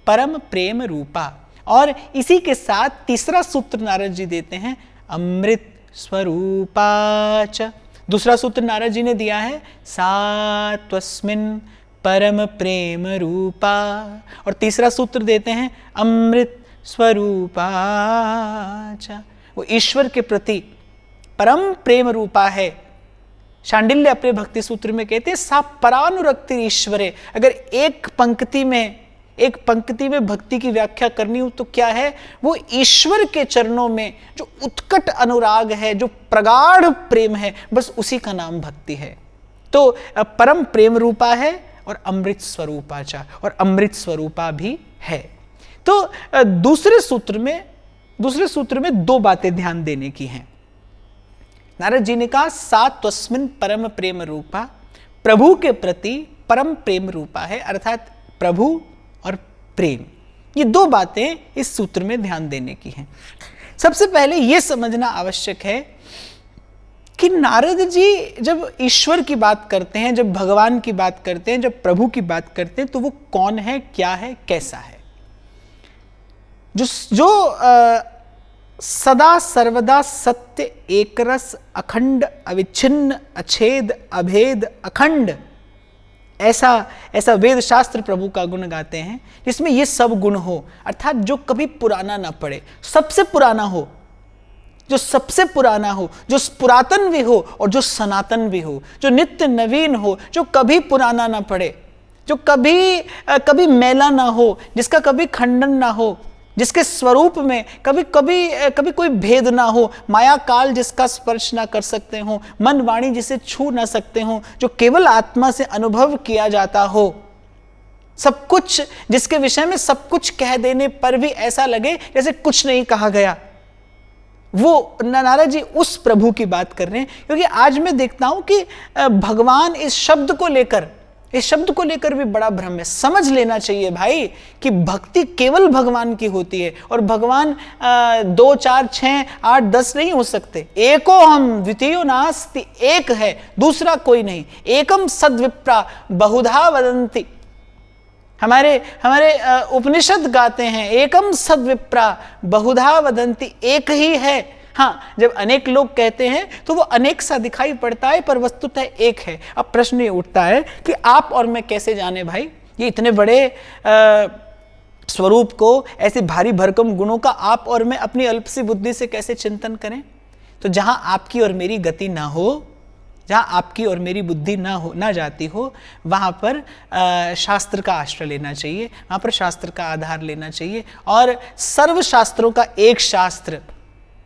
परम प्रेम रूपा। और इसी के साथ तीसरा सूत्र नारद जी देते हैं, अमृत स्वरूपाच। दूसरा सूत्र नारद जी ने दिया है, सा त्वस्मिन् परम प्रेम रूपा। और तीसरा सूत्र देते हैं, अमृत स्वरूपाच। वो ईश्वर के प्रति परम प्रेम रूपा है। शांडिल्य अपने भक्ति सूत्र में कहते हैं, सा परानुरक्ति ईश्वरे। अगर एक पंक्ति में भक्ति की व्याख्या करनी हो तो क्या है, वो ईश्वर के चरणों में जो उत्कट अनुराग है, जो प्रगाढ़ प्रेम है, बस उसी का नाम भक्ति है। तो परम प्रेम रूपा है और अमृत स्वरूपाचा, और अमृत स्वरूपा भी है। तो दूसरे सूत्र में दो बातें ध्यान देने की हैं। नारद जी ने कहा, सा त्वस्मिन् परम प्रेम रूपा, प्रभु के प्रति परम प्रेम रूपा है, अर्थात प्रभु और प्रेम, ये दो बातें इस सूत्र में ध्यान देने की हैं। सबसे पहले यह समझना आवश्यक है कि नारद जी जब ईश्वर की बात करते हैं, जब भगवान की बात करते हैं, जब प्रभु की बात करते हैं, तो वो कौन है, क्या है, कैसा है। जो सदा सर्वदा सत्य, एकरस, अखंड, अविच्छिन्न, अछेद, अभेद, अखंड, ऐसा वेद शास्त्र प्रभु का गुण गाते हैं, जिसमें ये सब गुण हो, अर्थात जो कभी पुराना ना पड़े, सबसे पुराना हो, जो सबसे पुराना हो, जो पुरातन भी हो और जो सनातन भी हो, जो नित्य नवीन हो, जो कभी पुराना ना पड़े, जो कभी मैला ना हो, जिसका कभी खंडन ना हो, जिसके स्वरूप में कभी कोई भेद ना हो, माया काल जिसका स्पर्श ना कर सकते हो, मन वाणी जिसे छू ना सकते हो, जो केवल आत्मा से अनुभव किया जाता हो, सब कुछ जिसके विषय में सब कुछ कह देने पर भी ऐसा लगे जैसे कुछ नहीं कहा गया, वो नारद जी उस प्रभु की बात कर रहे हैं। क्योंकि आज मैं देखता हूं कि भगवान इस शब्द को लेकर भी बड़ा भ्रम है। समझ लेना चाहिए भाई कि भक्ति केवल भगवान की होती है, और भगवान 2 4 6 8 10 नहीं हो सकते। एको हम द्वितीयो नास्ति, एक है, दूसरा कोई नहीं। एकम सद्विप्रा बहुधा वदन्ति, हमारे उपनिषद गाते हैं, एकम सद्विप्रा बहुधा वदन्ति, एक ही है। हाँ, जब अनेक लोग कहते हैं तो वो अनेक सा दिखाई पड़ता है, पर वस्तुतः एक है। अब प्रश्न ये उठता है कि आप और मैं कैसे जाने भाई, ये इतने बड़े स्वरूप को, ऐसे भारी भरकम गुणों का आप और मैं अपनी अल्प सी बुद्धि से कैसे चिंतन करें। तो जहां आपकी और मेरी गति ना हो, जहां आपकी और मेरी बुद्धि ना जाती हो, वहां पर शास्त्र का आश्रय लेना चाहिए, वहां पर शास्त्र का आधार लेना चाहिए। और सर्व शास्त्रों का एक शास्त्र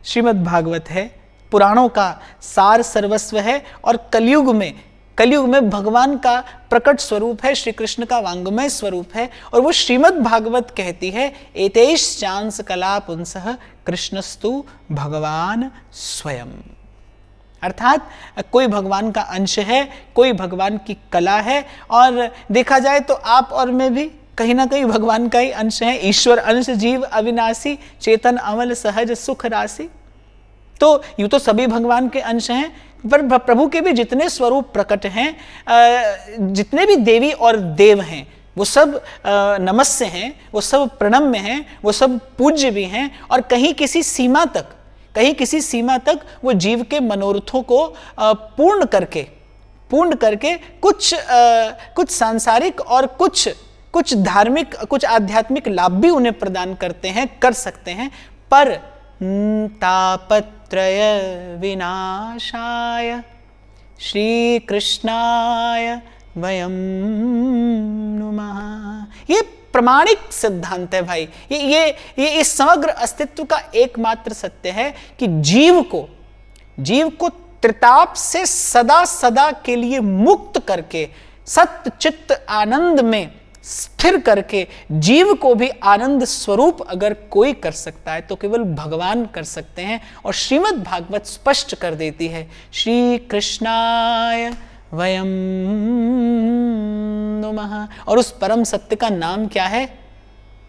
श्रीमद् भागवत है, पुराणों का सार सर्वस्व है, और कलयुग में भगवान का प्रकट स्वरूप है, श्री कृष्ण का वांगमय स्वरूप है। और वो श्रीमद् भागवत कहती है, एतेश चांस कला पुंसः कृष्णस्तु भगवान स्वयं। अर्थात कोई भगवान का अंश है, कोई भगवान की कला है, और देखा जाए तो आप और मैं भी कहीं ना कहीं भगवान का ही अंश है। ईश्वर अंश जीव अविनाशी, चेतन अमल सहज सुख राशि। तो यूँ तो सभी भगवान के अंश हैं, पर प्रभु के भी जितने स्वरूप प्रकट हैं, जितने भी देवी और देव हैं, वो सब नमस्य हैं, वो सब प्रणम्य हैं, वो सब पूज्य भी हैं। और कहीं किसी सीमा तक वो जीव के मनोरथों को पूर्ण करके कुछ सांसारिक और कुछ धार्मिक, कुछ आध्यात्मिक लाभ भी उन्हें प्रदान कर सकते हैं। पर तापत्रय विनाशाय श्री कृष्णाय वयं नुमः। ये प्रमाणिक सिद्धांत है भाई। ये इस समग्र अस्तित्व का एकमात्र सत्य है कि जीव को त्रिताप से सदा के लिए मुक्त करके, सत्य चित्त आनंद में स्थिर करके, जीव को भी आनंद स्वरूप अगर कोई कर सकता है तो केवल भगवान कर सकते हैं। और श्रीमद् भागवत स्पष्ट कर देती है, श्री कृष्णाय वयं नुमः। और उस परम सत्य का नाम क्या है?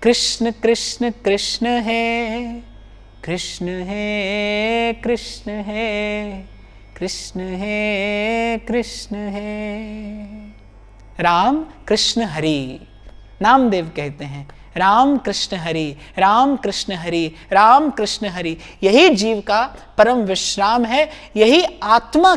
कृष्ण कृष्ण कृष्ण है, कृष्ण है कृष्ण है, कृष्ण है कृष्ण है। राम कृष्ण हरि, नामदेव कहते हैं, राम कृष्ण हरि, राम कृष्ण हरि, राम कृष्ण हरि। यही जीव का परम विश्राम है, यही आत्मा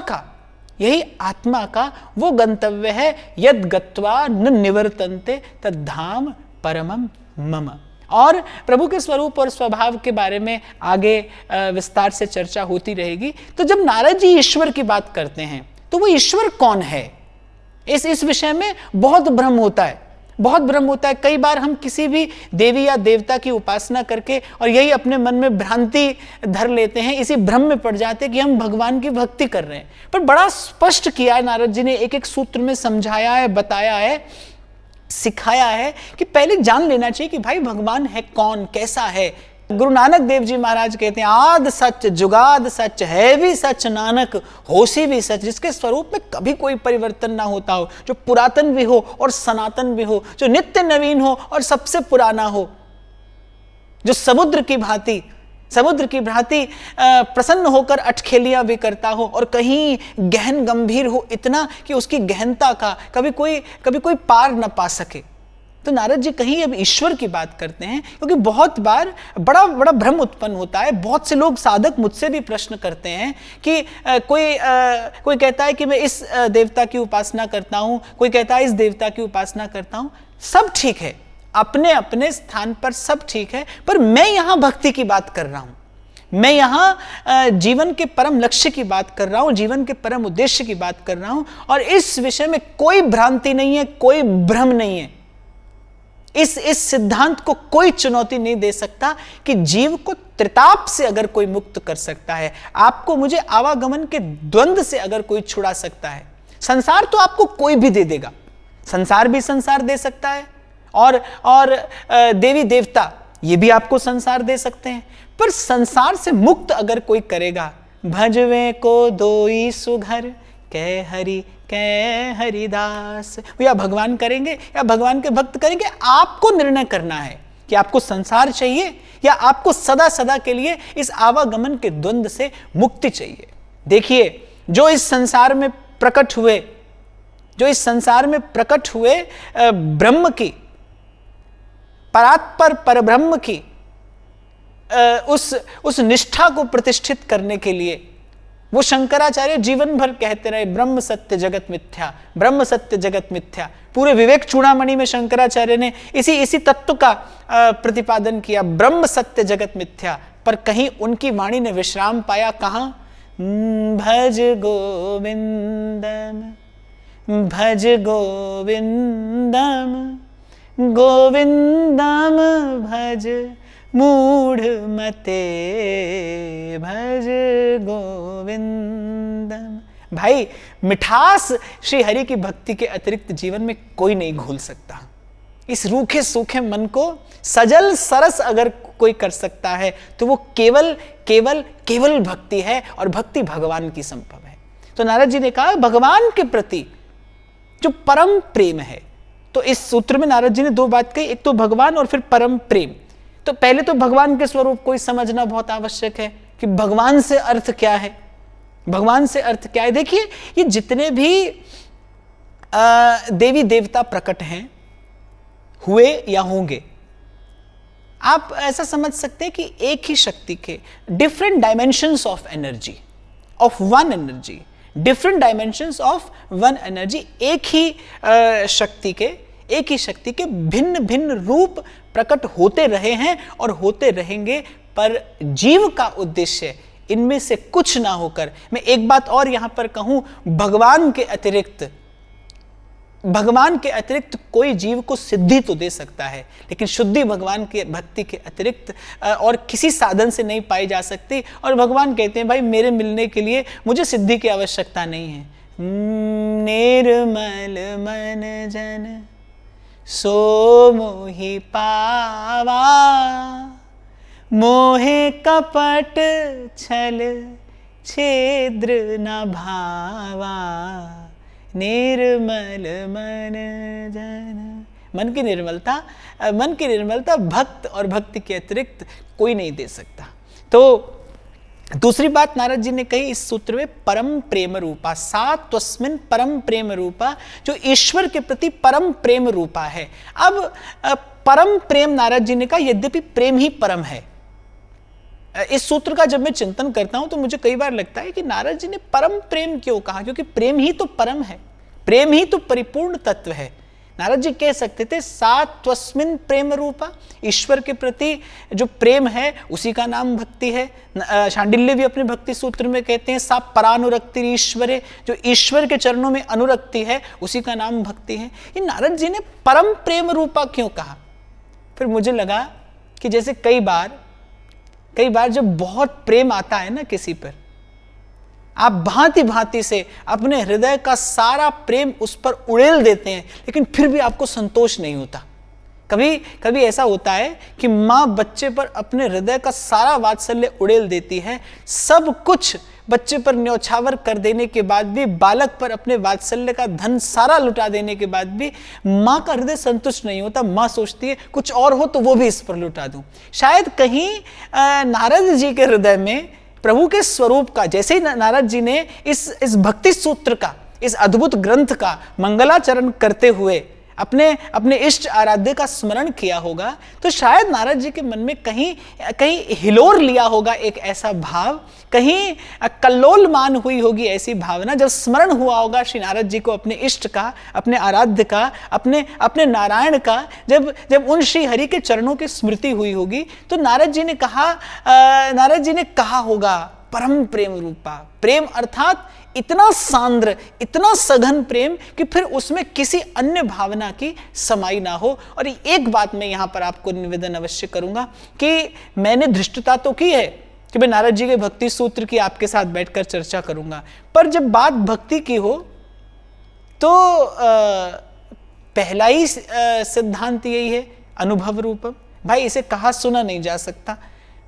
का वो गंतव्य है, यद गत्वा न निवर्तन्ते तद्धाम परमम मम। और प्रभु के स्वरूप और स्वभाव के बारे में आगे विस्तार से चर्चा होती रहेगी। तो जब नारद जी ईश्वर की बात करते हैं तो वो ईश्वर कौन है, इस विषय में बहुत भ्रम होता है। कई बार हम किसी भी देवी या देवता की उपासना करके और यही अपने मन में भ्रांति धर लेते हैं, इसी भ्रम में पड़ जाते हैं कि हम भगवान की भक्ति कर रहे हैं। पर बड़ा स्पष्ट किया है नारद जी ने, एक सूत्र में समझाया है, बताया है, सिखाया है कि पहले जान लेना चाहिए कि भाई भगवान है कौन, कैसा है। गुरु नानक देव जी महाराज कहते हैं, आद सच जुगाद सच, है भी सच नानक होसी भी सच। जिसके स्वरूप में कभी कोई परिवर्तन ना होता हो, जो पुरातन भी हो और सनातन भी हो, जो नित्य नवीन हो और सबसे पुराना हो, जो समुद्र की भांति प्रसन्न होकर अटखेलियां भी करता हो और कहीं गहन गंभीर हो, इतना कि उसकी गहनता का कभी कोई पार न पा सके। तो नारद जी कहीं अब ईश्वर की बात करते हैं, क्योंकि बहुत बार बड़ा भ्रम उत्पन्न होता है। बहुत से लोग साधक मुझसे भी प्रश्न करते हैं कि कोई कहता है कि मैं इस देवता की उपासना करता हूं, कोई कहता है इस देवता की उपासना करता हूं। सब ठीक है, अपने अपने स्थान पर सब ठीक है, पर मैं यहां भक्ति की बात कर रहा हूं। मैं यहां जीवन के परम लक्ष्य की बात कर रहा हूं, जीवन के परम उद्देश्य की बात कर रहा हूं। और इस विषय में कोई भ्रांति नहीं है, कोई भ्रम नहीं है। इस सिद्धांत को कोई चुनौती नहीं दे सकता कि जीव को त्रिताप से अगर कोई मुक्त कर सकता है, आपको मुझे आवागमन के द्वंद्व से अगर कोई छुड़ा सकता है। संसार तो आपको कोई भी दे देगा, संसार भी संसार दे सकता है, और देवी देवता ये भी आपको संसार दे सकते हैं। पर संसार से मुक्त अगर कोई करेगा, भजवे को दोई सुघर कै हरिदास, या भगवान करेंगे या भगवान के भक्त करेंगे। आपको निर्णय करना है कि आपको संसार चाहिए या आपको सदा के लिए इस आवागमन के द्वंद्व से मुक्ति चाहिए। देखिए, जो इस संसार में प्रकट हुए ब्रह्म की, परात्पर परब्रह्म की उस निष्ठा को प्रतिष्ठित करने के लिए वो शंकराचार्य जीवन भर कहते रहे, ब्रह्म सत्य जगत मिथ्या, ब्रह्म सत्य जगत मिथ्या। पूरे विवेक चूड़ामणि में शंकराचार्य ने इसी तत्व का प्रतिपादन किया, ब्रह्म सत्य जगत मिथ्या। पर कहीं उनकी वाणी ने विश्राम पाया कहां? भज गोविंदम, भज गोविंदम, गोविंदम भज मूढ़ मते, भज गोविंदम। भाई, मिठास श्री हरि की भक्ति के अतिरिक्त जीवन में कोई नहीं घोल सकता। इस रूखे सूखे मन को सजल सरस अगर कोई कर सकता है तो वो केवल भक्ति है, और भक्ति भगवान की संभव है। तो नारद जी ने कहा भगवान के प्रति जो परम प्रेम है, तो इस सूत्र में नारद जी ने दो बात कही, एक तो भगवान और फिर परम प्रेम। तो पहले तो भगवान के स्वरूप को ही समझना बहुत आवश्यक है कि भगवान से अर्थ क्या है, भगवान से अर्थ क्या है। देखिए ये जितने भी देवी देवता प्रकट हैं, हुए या होंगे, आप ऐसा समझ सकते हैं कि एक ही शक्ति के different dimensions of energy, of one energy, different dimensions of one energy, एक ही शक्ति के भिन्न भिन्न रूप प्रकट होते रहे हैं और होते रहेंगे, पर जीव का उद्देश्य इनमें से कुछ ना होकर, मैं एक बात और यहां पर कहूं, भगवान के अतिरिक्त कोई जीव को सिद्धि तो दे सकता है, लेकिन शुद्धि भगवान के भक्ति के अतिरिक्त और किसी साधन से नहीं पाई जा सकती। और भगवान कहते हैं भाई मेरे मिलने के लिए मुझे सिद्धि की आवश्यकता नहीं है। निर्मल मन जन सो मोहि पावा, मोहे कपट छल छेद्र न भावा, निर्मल मन जन। मन की निर्मलता भक्त और भक्ति के अतिरिक्त कोई नहीं दे सकता। तो दूसरी बात नारद जी ने कही इस सूत्र में, परम प्रेम रूपा, सा त्वस्मिन् परम प्रेम रूपा, जो ईश्वर के प्रति परम प्रेम रूपा है। अब परम प्रेम नारद जी ने कहा, यद्यपि प्रेम ही परम है। इस सूत्र का जब मैं चिंतन करता हूं तो मुझे कई बार लगता है कि नारद जी ने परम प्रेम क्यों कहा, क्योंकि प्रेम ही तो परम है, प्रेम ही तो परिपूर्ण तत्व है। नारद जी कह सकते थे सा त्वस्मिन् प्रेम रूपा, ईश्वर के प्रति जो प्रेम है उसी का नाम भक्ति है। शांडिल्य भी अपने भक्ति सूत्र में कहते हैं सा परानुरक्ति ईश्वरे, जो ईश्वर के चरणों में अनुरक्ति है उसी का नाम भक्ति है। ये नारद जी ने परम प्रेम रूपा क्यों कहा? फिर मुझे लगा कि जैसे कई बार जब बहुत प्रेम आता है ना किसी पर, आप भांति भांति से अपने हृदय का सारा प्रेम उस पर उड़ेल देते हैं, लेकिन फिर भी आपको संतोष नहीं होता। कभी ऐसा होता है कि माँ बच्चे पर अपने हृदय का सारा वात्सल्य उड़ेल देती है, सब कुछ बच्चे पर न्यौछावर कर देने के बाद भी, बालक पर अपने वात्सल्य का धन सारा लुटा देने के बाद भी माँ का हृदय संतुष्ट नहीं होता। माँ सोचती है कुछ और हो तो वो भी इस पर लुटा दूं। शायद कहीं नारद जी के हृदय में प्रभु के स्वरूप का, जैसे ही नारद जी ने इस भक्ति सूत्र का, इस अद्भुत ग्रंथ का मंगलाचरण करते हुए अपने इष्ट आराध्य का स्मरण किया होगा, तो शायद नारद जी के मन में कहीं हिलोर लिया होगा एक ऐसा भाव, कहीं कल्लोलमान हुई होगी ऐसी भावना, जब स्मरण हुआ होगा श्री नारद जी को अपने इष्ट का, अपने आराध्य का, अपने नारायण का, जब उन श्री हरि के चरणों की स्मृति हुई होगी, तो नारद जी ने कहा होगा परम प्रेम रूपा। प्रेम अर्थात इतना सांद्र, इतना सघन प्रेम कि फिर उसमें किसी अन्य भावना की समाई ना हो। और एक बात मैं यहां पर आपको निवेदन अवश्य करूंगा कि मैंने धृष्टता तो की है कि मैं नारद जी के भक्ति सूत्र की आपके साथ बैठकर चर्चा करूंगा, पर जब बात भक्ति की हो तो पहला ही सिद्धांत यही है, अनुभव रूपम। भाई इसे कहा सुना नहीं जा सकता,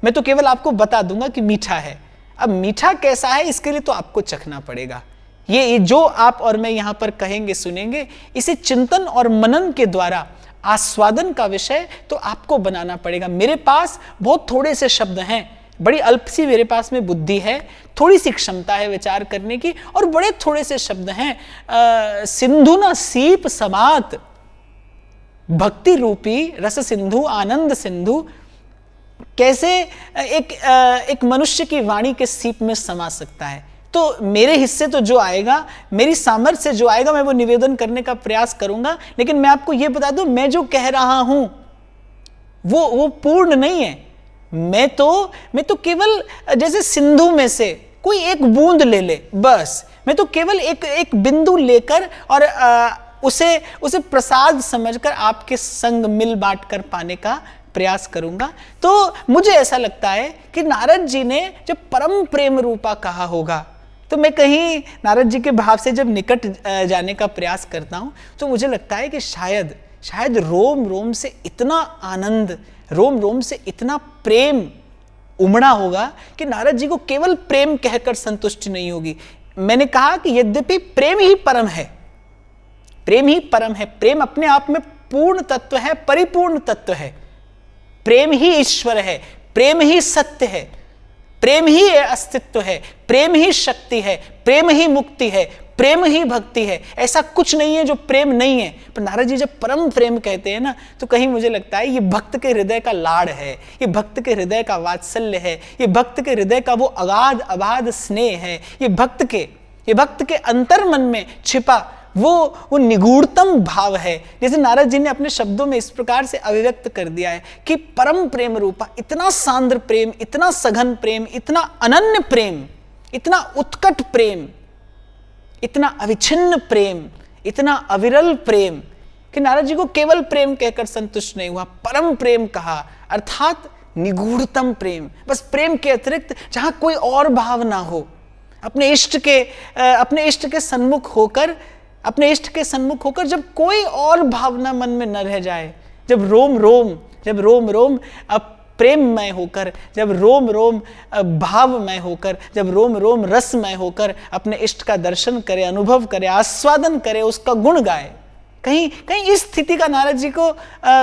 मैं तो केवल आपको बता दूंगा कि मीठा है। अब मीठा कैसा है इसके लिए तो आपको चखना पड़ेगा। ये जो आप और मैं यहां पर कहेंगे सुनेंगे, इसे चिंतन और मनन के द्वारा आस्वादन का विषय तो आपको बनाना पड़ेगा। मेरे पास बहुत थोड़े से शब्द हैं, बड़ी अल्प सी मेरे पास में बुद्धि है, थोड़ी सी क्षमता है विचार करने की, और बड़े थोड़े से शब्द हैं। सिंधु न सीप समात, भक्ति रूपी रस सिंधु, आनंद सिंधु कैसे एक मनुष्य की वाणी के सीप में समा सकता है। तो मेरे हिस्से तो जो आएगा, मेरी सामर्थ्य से जो आएगा, मैं वो निवेदन करने का प्रयास करूंगा। लेकिन मैं आपको ये बता दूं, मैं जो कह रहा हूं वो पूर्ण नहीं है। मैं तो केवल जैसे सिंधु में से कोई एक बूंद ले ले, बस मैं तो केवल एक बिंदु लेकर और उसे प्रसाद समझकर आपके संग मिल बांट कर पाने का प्रयास करूंगा। तो मुझे ऐसा लगता है कि नारद जी ने जब परम प्रेम रूपा कहा होगा, तो मैं कहीं नारद जी के भाव से जब निकट जाने का प्रयास करता हूं, तो मुझे लगता है कि शायद रोम रोम से इतना आनंद, रोम रोम से इतना प्रेम उमड़ा होगा कि नारद जी को केवल प्रेम कहकर संतुष्टि नहीं होगी। मैंने कहा कि यद्यपि प्रेम ही परम है, प्रेम ही परम है, प्रेम अपने आप में पूर्ण तत्व है, परिपूर्ण तत्व है, प्रेम ही ईश्वर है, प्रेम ही सत्य है, प्रेम ही अस्तित्व है, प्रेम ही शक्ति है, प्रेम ही मुक्ति है, प्रेम ही भक्ति है। ऐसा कुछ नहीं है जो प्रेम नहीं है। पर नारद जी जब परम प्रेम कहते हैं ना, तो कहीं मुझे लगता है ये भक्त के हृदय का लाड़ है, ये भक्त के हृदय का वात्सल्य है, ये भक्त के हृदय का वो अगाध अबाध स्नेह है, ये भक्त के अंतर मन में छिपा वो निगूढ़तम भाव है। जैसे नारद जी ने अपने शब्दों में इस प्रकार से अभिव्यक्त कर दिया है कि परम प्रेम रूपा, इतना सांद्र प्रेम, इतना सघन प्रेम, इतना अनन्य प्रेम, इतना उत्कट प्रेम, इतना अविच्छिन्न प्रेम, इतना अविरल प्रेम कि नारद जी को केवल प्रेम कहकर संतुष्ट नहीं हुआ, परम प्रेम कहा, अर्थात निगूढ़तम प्रेम। बस प्रेम के अतिरिक्त जहां कोई और भाव ना हो, अपने इष्ट के सन्मुख होकर जब कोई और भावना मन में न रह जाए, जब रोम रोम अब प्रेममय होकर, जब रोम रोम भावमय होकर, जब रोम रोम रसमय होकर अपने इष्ट का दर्शन करे, अनुभव करे, आस्वादन करे, उसका गुण गाए। कहीं इस स्थिति का नारद जी को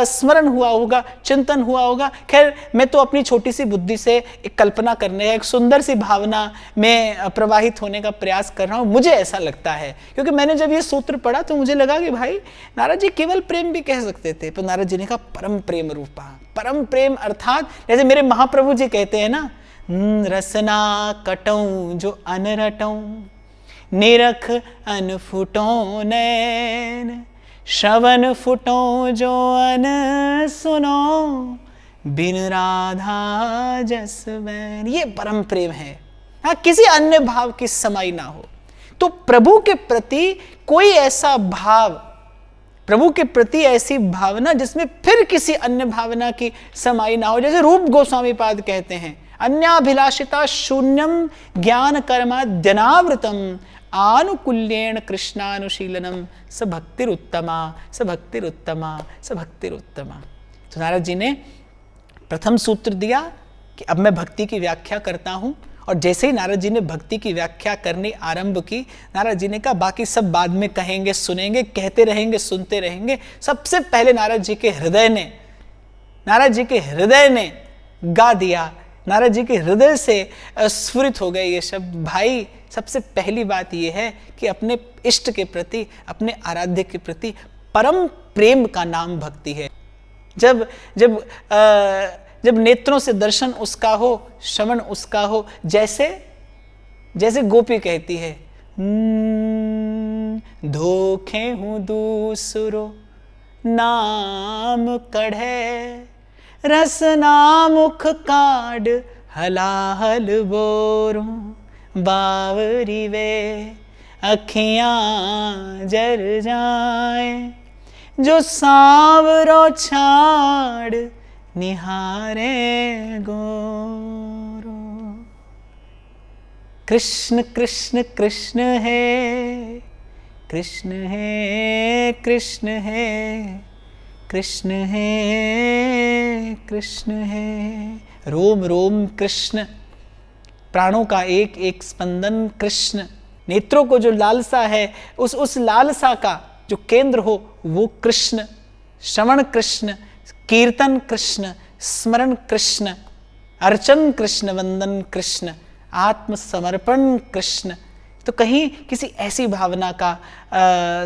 स्मरण हुआ होगा, चिंतन हुआ होगा। खैर, मैं तो अपनी छोटी सी बुद्धि से एक कल्पना करने, एक सुंदर सी भावना में प्रवाहित होने का प्रयास कर रहा हूँ। मुझे ऐसा लगता है, क्योंकि मैंने जब ये सूत्र पढ़ा तो मुझे लगा कि भाई नारद जी केवल प्रेम भी कह सकते थे, पर नारद जी ने कहा परम प्रेम रूपा। परम प्रेम अर्थात जैसे मेरे महाप्रभु जी कहते हैं ना, रसना कटऊं जो अनरटऊं, निरख अनफुटों नैन, श्रवण फुटो जो अन सुनो, बिन राधा जस बैन। ये परम प्रेम है। हाँ, किसी अन्य भाव की समाई ना हो। तो प्रभु के प्रति कोई ऐसा भाव, प्रभु के प्रति ऐसी भावना जिसमें फिर किसी अन्य भावना की समाई ना हो। जैसे रूप गोस्वामी पाद कहते हैं, अन्याभिलाषिता शून्यम ज्ञान कर्माद्यनावृतम, आनुकूल्येण कृष्णानुशीलनम स भक्तिरुत्तमा, स भक्तिरुत्तमा, स भक्तिरुत्तमा। तो नारद जी ने प्रथम सूत्र दिया कि अब मैं भक्ति की व्याख्या करता हूं, और जैसे ही नारद जी ने भक्ति की व्याख्या करनी आरंभ की, नारद जी ने कहा बाकी सब बाद में कहेंगे, सुनेंगे, कहते रहेंगे, सुनते रहेंगे। सबसे पहले नारद जी के हृदय ने गा दिया, नारद जी के हृदय से स्फुरित हो गए ये शब्द। भाई, सबसे पहली बात यह है कि अपने इष्ट के प्रति, अपने आराध्य के प्रति परम प्रेम का नाम भक्ति है। जब नेत्रों से दर्शन उसका हो, श्रवण उसका हो, जैसे गोपी कहती है, धोखे हूँ दूसरो नाम कढ़े, रसना मुख काड हलाहल बोरूं, बावरी वे अखियां जर जाए, जो सांवरो छाड़ निहारे गोरो। कृष्ण कृष्ण कृष्ण है, कृष्ण है, कृष्ण है, कृष्ण है, कृष्ण है। रोम रोम कृष्ण, प्राणों का एक एक स्पंदन कृष्ण। नेत्रों को जो लालसा है, उस लालसा का जो केंद्र हो वो कृष्ण। श्रवण कृष्ण, कीर्तन कृष्ण, स्मरण कृष्ण, अर्चन कृष्ण, वंदन कृष्ण, आत्मसमर्पण कृष्ण। तो कहीं किसी ऐसी भावना का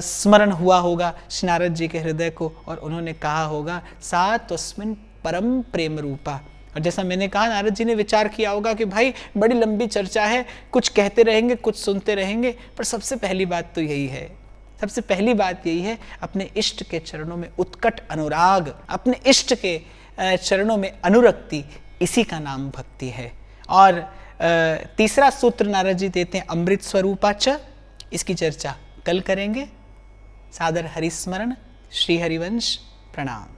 स्मरण हुआ होगा श्री नारद जी के हृदय को, और उन्होंने कहा होगा सा तस्मिन् परम प्रेम रूपा। और जैसा मैंने कहा, नारद जी ने विचार किया होगा कि भाई बड़ी लंबी चर्चा है, कुछ कहते रहेंगे, कुछ सुनते रहेंगे, पर सबसे पहली बात तो यही है, सबसे पहली बात यही है, अपने इष्ट के चरणों में उत्कट अनुराग, अपने इष्ट के चरणों में अनुरक्ति, इसी का नाम भक्ति है। और तीसरा सूत्र नारद जी देते हैं अमृत स्वरूपा च। इसकी चर्चा कल करेंगे। सादर हरिस्मरण। श्री हरिवंश। प्रणाम।